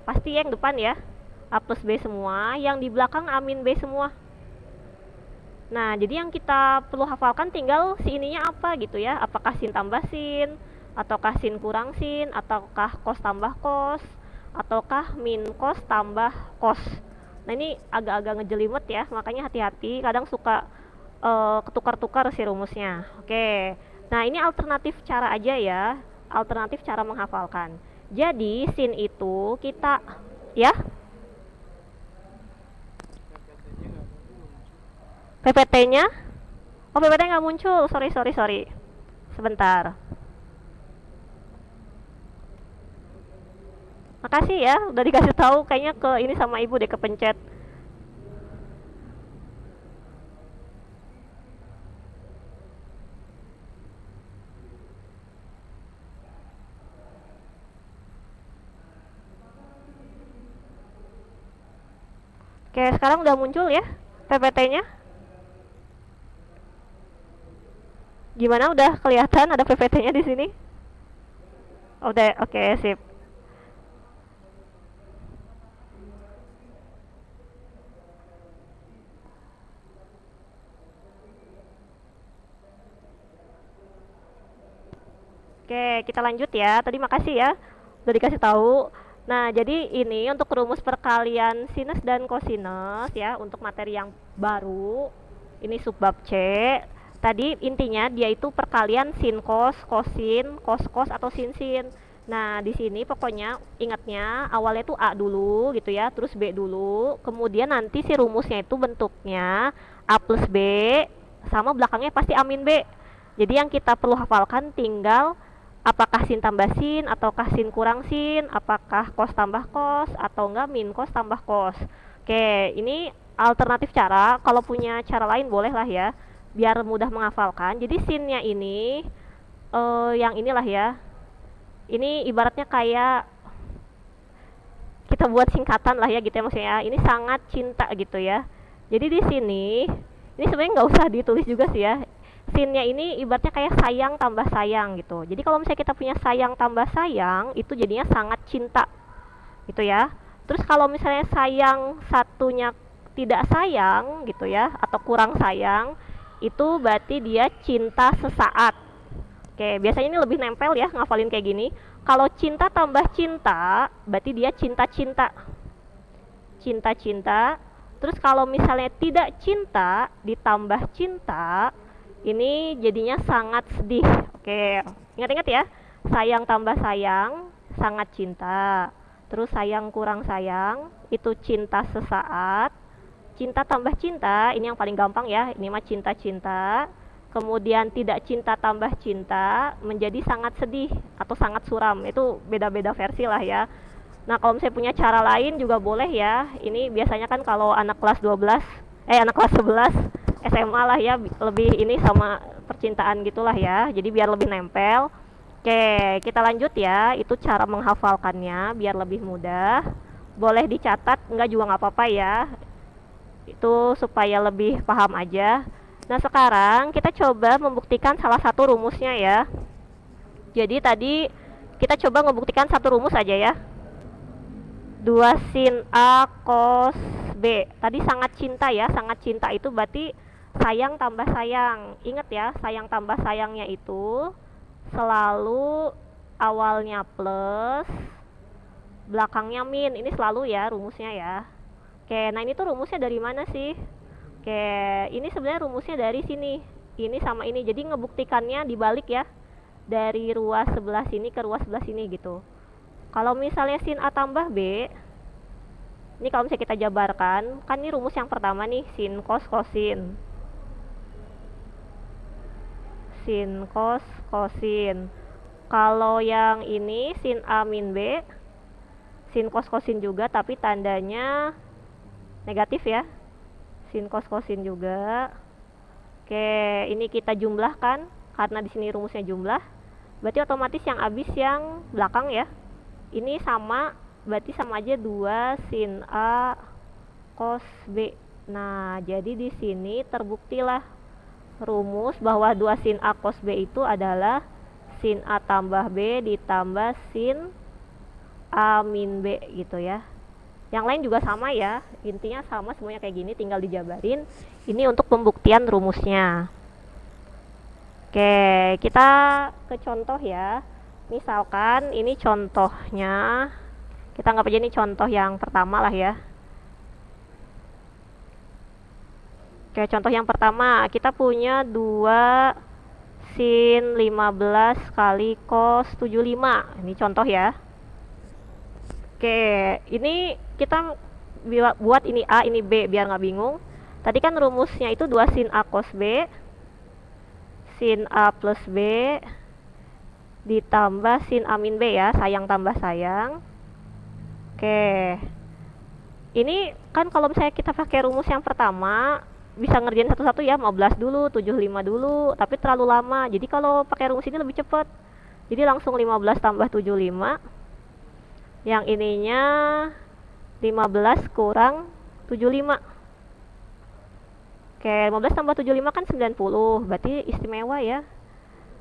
pasti yang depan ya, A plus B semua, yang di belakang A min B semua. Nah, jadi yang kita perlu hafalkan tinggal si ininya apa gitu ya, apakah sin tambah sin, ataukah sin kurang sin, ataukah cos tambah cos, ataukah min cos tambah cos. Nah, ini agak-agak ngejelimet ya, makanya hati-hati, kadang suka ketukar-tukar sih rumusnya. Oke, nah ini alternatif cara aja ya, alternatif cara menghafalkan. Jadi sin itu kita ya, PPT-nya, oh PPT nggak muncul, sorry. Sebentar. Makasih ya, udah dikasih tahu, kayaknya ke ini sama ibu deh, kepencet. Oke, sekarang udah muncul ya PPT-nya. Gimana, udah kelihatan ada PPT-nya di sini? Udah, oke, sip. Oke, kita lanjut ya. Tadi makasih ya udah dikasih tahu. Nah, jadi ini untuk rumus perkalian sinus dan kosinus ya untuk materi yang baru. Ini subbab C. Tadi intinya dia itu perkalian sin cos, kosin, cos cos atau sin sin. Nah, di sini pokoknya ingatnya awalnya tuh A dulu gitu ya, terus B dulu. Kemudian nanti si rumusnya itu bentuknya A plus B sama belakangnya pasti A min B. Jadi yang kita perlu hafalkan tinggal apakah sin tambah sin ataukah sin kurang sin, apakah cos tambah cos atau enggak min cos tambah cos. Oke, ini alternatif cara. Kalau punya cara lain boleh lah ya, biar mudah menghafalkan. Jadi sinnya ini yang inilah ya. Ini ibaratnya kayak kita buat singkatan lah ya gitu ya maksudnya. Ini sangat cinta gitu ya. Jadi di sini ini sebenarnya nggak usah ditulis juga sih ya. Sinnya ini ibaratnya kayak sayang tambah sayang gitu. Jadi kalau misalnya kita punya sayang tambah sayang itu jadinya sangat cinta gitu ya. Terus kalau misalnya sayang satunya tidak sayang gitu ya atau kurang sayang itu berarti dia cinta sesaat. Oke, biasanya ini lebih nempel ya ngafalin kayak gini. Kalau cinta tambah cinta berarti dia cinta-cinta. Cinta-cinta. Terus kalau misalnya tidak cinta ditambah cinta ini jadinya sangat sedih. Oke, ingat-ingat ya. Sayang tambah sayang, sangat cinta. Terus sayang kurang sayang, itu cinta sesaat. Cinta tambah cinta, ini yang paling gampang ya. Ini mah cinta-cinta. Kemudian tidak cinta tambah cinta, menjadi sangat sedih atau sangat suram. Itu beda-beda versi lah ya. Nah, kalau misalnya punya cara lain juga boleh ya. Ini biasanya kan kalau anak kelas 12, anak kelas 11 SMA lah ya, lebih ini sama percintaan gitulah ya. Jadi biar lebih nempel. Oke, kita lanjut ya. Itu cara menghafalkannya biar lebih mudah. Boleh dicatat, enggak juga nggak apa-apa ya. Itu supaya lebih paham aja. Nah, sekarang kita coba membuktikan salah satu rumusnya ya. Jadi tadi kita coba membuktikan satu rumus aja ya. 2 sin A cos B. Tadi sangat cinta ya, sangat cinta itu berarti sayang tambah sayang. Ingat ya, sayang tambah sayangnya itu selalu awalnya plus, belakangnya min. Ini selalu ya rumusnya ya. Oke, nah ini tuh rumusnya dari mana sih? Oke, ini sebenarnya rumusnya dari sini. Ini sama ini. Jadi ngebuktikannya dibalik ya. Dari ruas sebelah sini ke ruas sebelah sini gitu. Kalau misalnya sin A tambah B, ini kalau misalnya kita jabarkan, kan ini rumus yang pertama nih, sin cos kosin. Sin cos kosin. Kalau yang ini sin A min B, sin cos kosin juga tapi tandanya negatif ya. Sin cos kosin juga. Oke, ini kita jumlahkan karena di sini rumusnya jumlah. Berarti otomatis yang habis yang belakang ya. Ini sama, berarti sama aja 2 sin A cos B. Nah, jadi di sini terbuktilah rumus bahwa 2 sin A cos B itu adalah sin A tambah B ditambah sin A min B gitu ya. Yang lain juga sama ya, intinya sama semuanya kayak gini, tinggal dijabarin. Ini untuk pembuktian rumusnya. Oke, kita ke contoh ya. Misalkan ini contohnya, kita anggap aja ini contoh yang pertama lah ya. Oke, contoh yang pertama, kita punya 2 sin 15 kali cos 75. Ini contoh ya. Oke, ini kita buat ini A, ini B biar nggak bingung. Tadi kan rumusnya itu 2 sin A cos B, sin A plus B ditambah sin A min B ya, sayang tambah sayang. Oke, ini kan kalau misalnya kita pakai rumus yang pertama bisa ngerjain satu-satu ya, 15 dulu, 75 dulu, tapi terlalu lama. Jadi kalau pakai rumus ini lebih cepat. Jadi langsung 15 tambah 75. Yang ininya 15 kurang 75. Oke, 15 tambah 75 kan 90, berarti istimewa ya.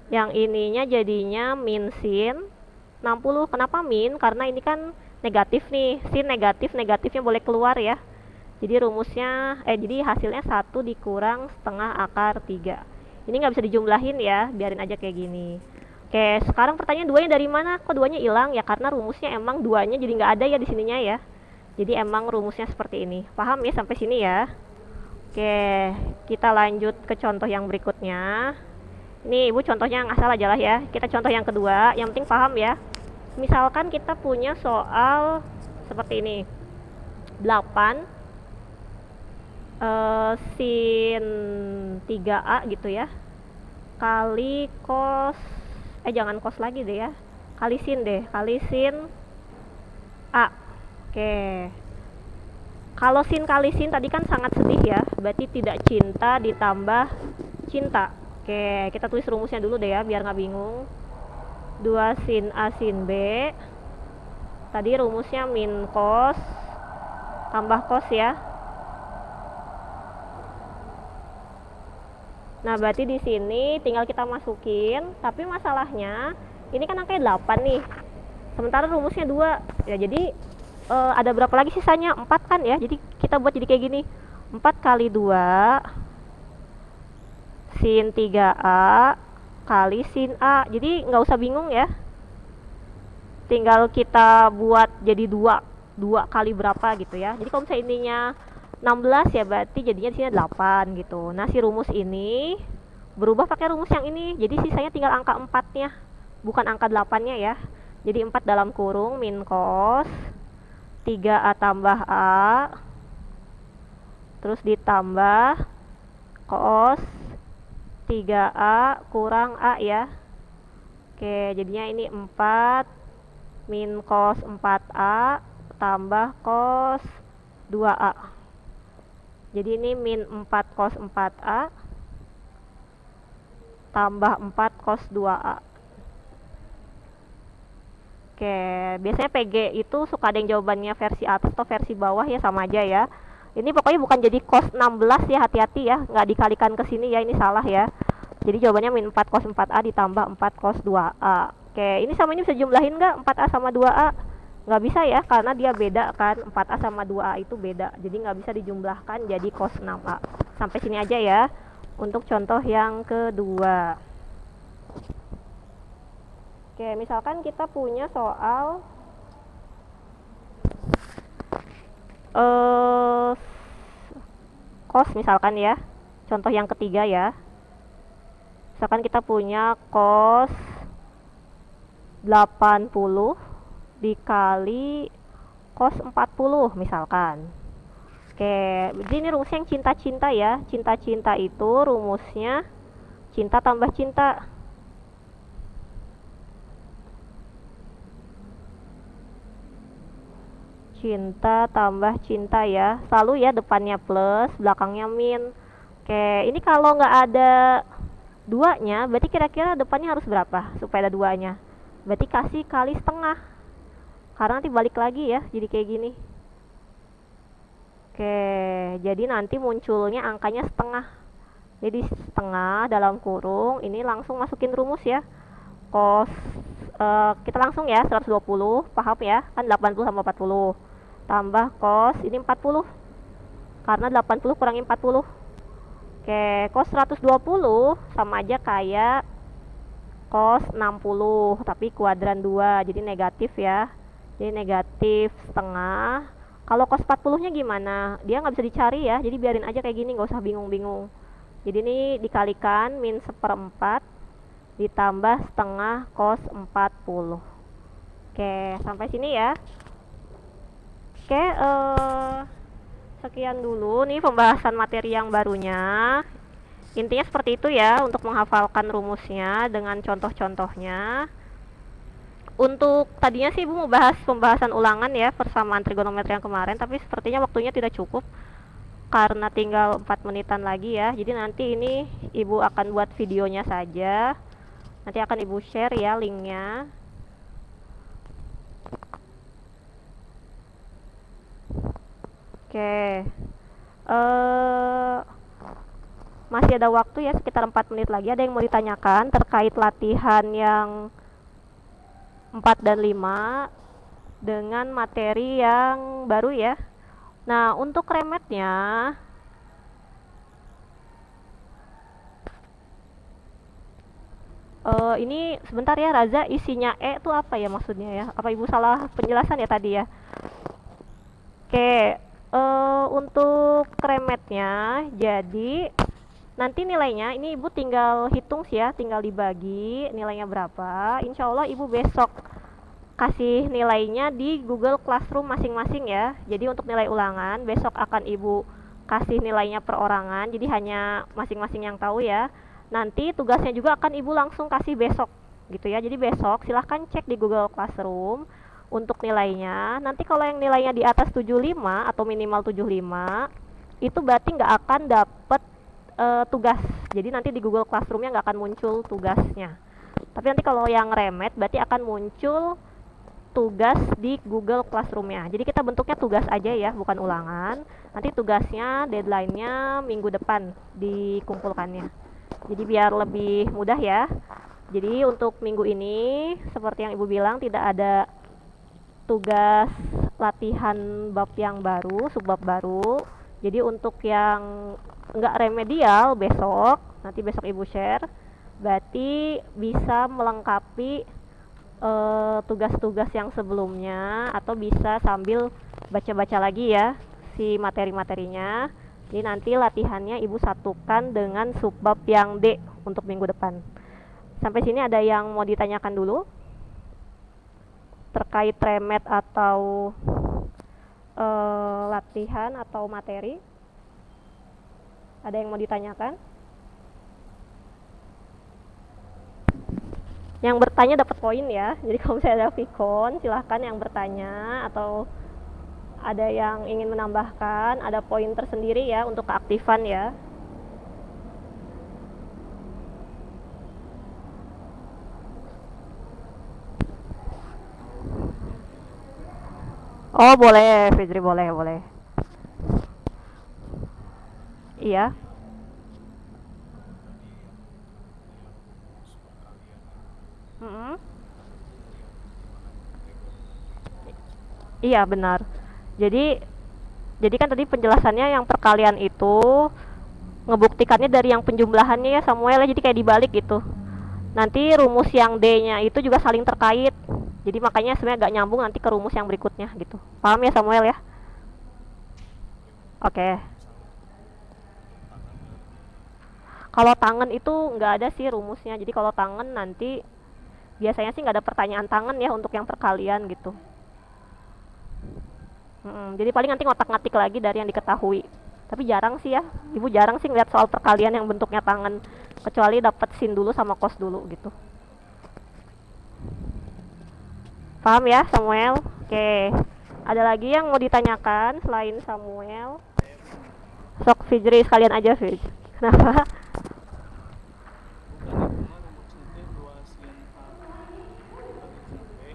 Yang ininya jadinya min sin 60. Kenapa min? Karena ini kan negatif nih. Sin negatif, negatifnya boleh keluar ya. Jadi rumusnya, jadi hasilnya 1 dikurang setengah akar 3. Ini nggak bisa dijumlahin ya, biarin aja kayak gini. Oke, sekarang pertanyaan duanya dari mana? Kok duanya hilang? Ya karena rumusnya emang duanya jadi nggak ada ya di sininya ya. Jadi emang rumusnya seperti ini. Paham ya sampai sini ya? Oke, kita lanjut ke contoh yang berikutnya. Ini ibu contohnya ngasal aja lah ya. Kita contoh yang kedua, yang penting paham ya. Misalkan kita punya soal seperti ini. 8 sin 3A gitu ya. Kali cos jangan cos lagi deh ya. Kali sin deh, kali sin A. Oke. Kalau sin kali sin tadi kan sangat sedih ya. Berarti tidak cinta ditambah cinta. Oke, kita tulis rumusnya dulu deh ya biar nggak bingung. 2 sin A sin B. Tadi rumusnya min cos tambah cos ya. Nah, berarti di sini tinggal kita masukin, tapi masalahnya ini kan angkanya 8 nih. Sementara rumusnya 2. Ya, jadi ada berapa lagi sisanya? 4 kan ya. Jadi kita buat jadi kayak gini. 4 kali 2 sin 3A kali sin A. Jadi nggak usah bingung ya. Tinggal kita buat jadi 2 kali berapa gitu ya. Jadi kalau misalnya ininya 16 ya berarti jadinya di sini 8 gitu. Nah, si rumus ini berubah pakai rumus yang ini. Jadi sisanya tinggal angka 4-nya, bukan angka 8-nya ya. Jadi 4 dalam kurung min cos 3A tambah A terus ditambah cos 3A kurang A ya. Oke, jadinya ini 4 min cos 4A tambah cos 2A. Jadi ini min 4 cos 4A tambah 4 cos 2A. Oke, biasanya PG itu suka ada yang jawabannya versi atas atau versi bawah ya, sama aja ya. Ini pokoknya bukan jadi cos 16 ya, hati-hati ya, nggak dikalikan ke sini ya, ini salah ya. Jadi jawabannya min 4 cos 4A ditambah 4 cos 2A. Oke, ini sama ini bisa jumlahin nggak 4A sama 2A? Nggak bisa ya, karena dia beda kan, 4A sama 2A itu beda. Jadi nggak bisa dijumlahkan jadi cos 6A. Sampai sini aja ya untuk contoh yang kedua. Oke, misalkan kita punya soal cos misalkan ya. Contoh yang ketiga ya. Misalkan kita punya cos 80 dikali cos 40 misalkan. Oke, jadi ini rumusnya yang cinta-cinta ya. Cinta-cinta itu rumusnya cinta tambah cinta. Cinta tambah cinta ya, selalu ya depannya plus belakangnya min. Oke, ini kalau nggak ada duanya berarti kira-kira depannya harus berapa supaya ada duanya? Berarti kasih kali setengah, karena nanti balik lagi ya jadi kayak gini. Oke, jadi nanti munculnya angkanya setengah. Jadi setengah dalam kurung ini langsung masukin rumus ya. Cos kita langsung ya 120, paham ya, kan 80 sama 40 tambah cos ini 40 karena 80 kurangi 40. Oke, cos 120 sama aja kayak cos 60 tapi kuadran 2 jadi negatif ya. Jadi negatif setengah. Kalau cos 40 nya gimana? Dia nggak bisa dicari ya, jadi biarin aja kayak gini, nggak usah bingung-bingung. Jadi ini dikalikan min 1/4 ditambah setengah cos 40. Oke, sampai sini ya. Oke, sekian dulu nih pembahasan materi yang barunya. Intinya seperti itu ya untuk menghafalkan rumusnya dengan contoh-contohnya. Untuk tadinya sih Ibu mau bahas pembahasan ulangan ya persamaan trigonometri yang kemarin, tapi sepertinya waktunya tidak cukup karena tinggal 4 menitan lagi ya. Jadi nanti ini Ibu akan buat videonya saja. Nanti akan Ibu share ya linknya. Oke, masih ada waktu ya sekitar 4 menit lagi. Ada yang mau ditanyakan terkait latihan yang 4 dan 5 dengan materi yang baru ya. Nah, untuk remetnya Ini sebentar ya Raza, isinya E itu apa ya maksudnya ya? Apa ibu salah penjelasan ya tadi ya? Oke, untuk remetnya, jadi nanti nilainya ini ibu tinggal hitung sih ya, tinggal dibagi nilainya berapa. Insya Allah ibu besok kasih nilainya di Google Classroom masing-masing ya. Jadi untuk nilai ulangan besok akan ibu kasih nilainya perorangan, jadi hanya masing-masing yang tahu ya. Nanti tugasnya juga akan ibu langsung kasih besok gitu ya. Jadi besok silahkan cek di Google Classroom untuk nilainya. Nanti kalau yang nilainya di atas 75 atau minimal 75 itu berarti nggak akan dapat tugas. Jadi nanti di Google Classroomnya nggak akan muncul tugasnya. Tapi nanti kalau yang remet berarti akan muncul tugas di Google Classroomnya. Jadi kita bentuknya tugas aja ya, bukan ulangan. Nanti tugasnya, deadline-nya minggu depan dikumpulkannya. Jadi biar lebih mudah ya. Jadi untuk minggu ini, seperti yang ibu bilang, tidak ada tugas latihan bab yang baru, subbab baru. Jadi untuk yang enggak remedial besok, nanti besok ibu share, berarti bisa melengkapi tugas-tugas yang sebelumnya atau bisa sambil baca-baca lagi ya si materi-materinya. Jadi nanti latihannya ibu satukan dengan subbab yang D untuk minggu depan. Sampai sini ada yang mau ditanyakan dulu terkait remet atau latihan atau materi? Ada yang mau ditanyakan? Yang bertanya dapat poin ya. Jadi kalau misalnya ada Vicon, silahkan yang bertanya atau ada yang ingin menambahkan, ada poin tersendiri ya untuk keaktifan ya. Oh boleh, Fitri boleh, boleh. Iya, mm-mm. Iya benar. Jadi kan tadi penjelasannya yang perkalian itu ngebuktikannya dari yang penjumlahannya ya Samuel ya, jadi kayak dibalik gitu. Nanti rumus yang D-nya itu juga saling terkait. Jadi makanya sebenarnya agak nyambung nanti ke rumus yang berikutnya gitu. Paham ya Samuel ya? Oke. Kalau tangan itu nggak ada sih rumusnya. Jadi kalau tangan nanti biasanya sih nggak ada pertanyaan tangan ya untuk yang perkalian gitu. Jadi paling nanti ngotak-ngatik lagi dari yang diketahui. Tapi jarang sih ya, ibu jarang sih ngeliat soal perkalian yang bentuknya tangan, kecuali dapat sin dulu sama kos dulu gitu. Paham ya Samuel? Oke. Ada lagi yang mau ditanyakan selain Samuel? Sok Fijri sekalian aja Fij. Kenapa?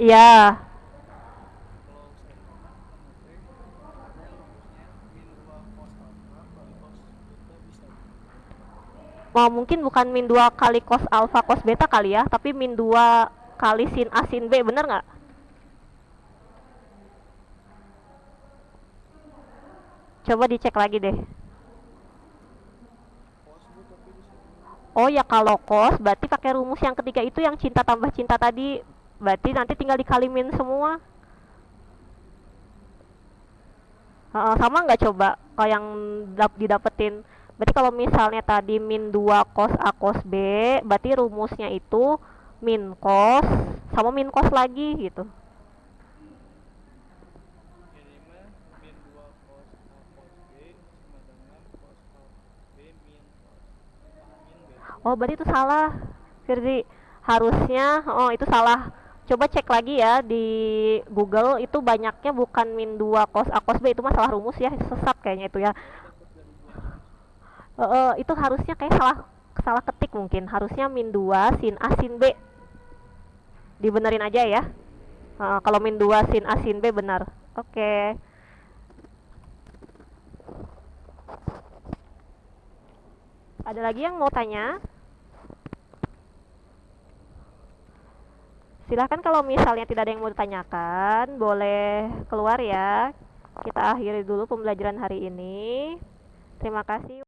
Iya. Mau mungkin bukan min 2 kali cos alpha cos beta kali ya, tapi min 2 kali sin A sin B, bener nggak? Coba dicek lagi deh. Oh ya kalau cos berarti pakai rumus yang ketiga itu yang cinta tambah cinta tadi. Berarti nanti tinggal dikalimin semua. Sama nggak coba kalau yang didapetin? Berarti kalau misalnya tadi min 2 cos A cos B, berarti rumusnya itu min cos sama min cos lagi gitu. Oh, berarti itu salah. Firzi, harusnya itu salah. Coba cek lagi ya di Google, itu banyaknya bukan min 2 cos A cos B, itu masalah rumus ya, sesat kayaknya itu ya. Itu harusnya kayak salah salah ketik mungkin. Harusnya min 2 sin A sin B. Dibenerin aja ya. Kalau min 2 sin A sin B benar. Oke. Ada lagi yang mau tanya? Silahkan kalau misalnya tidak ada yang mau ditanyakan, boleh keluar ya. Kita akhiri dulu pembelajaran hari ini. Terima kasih.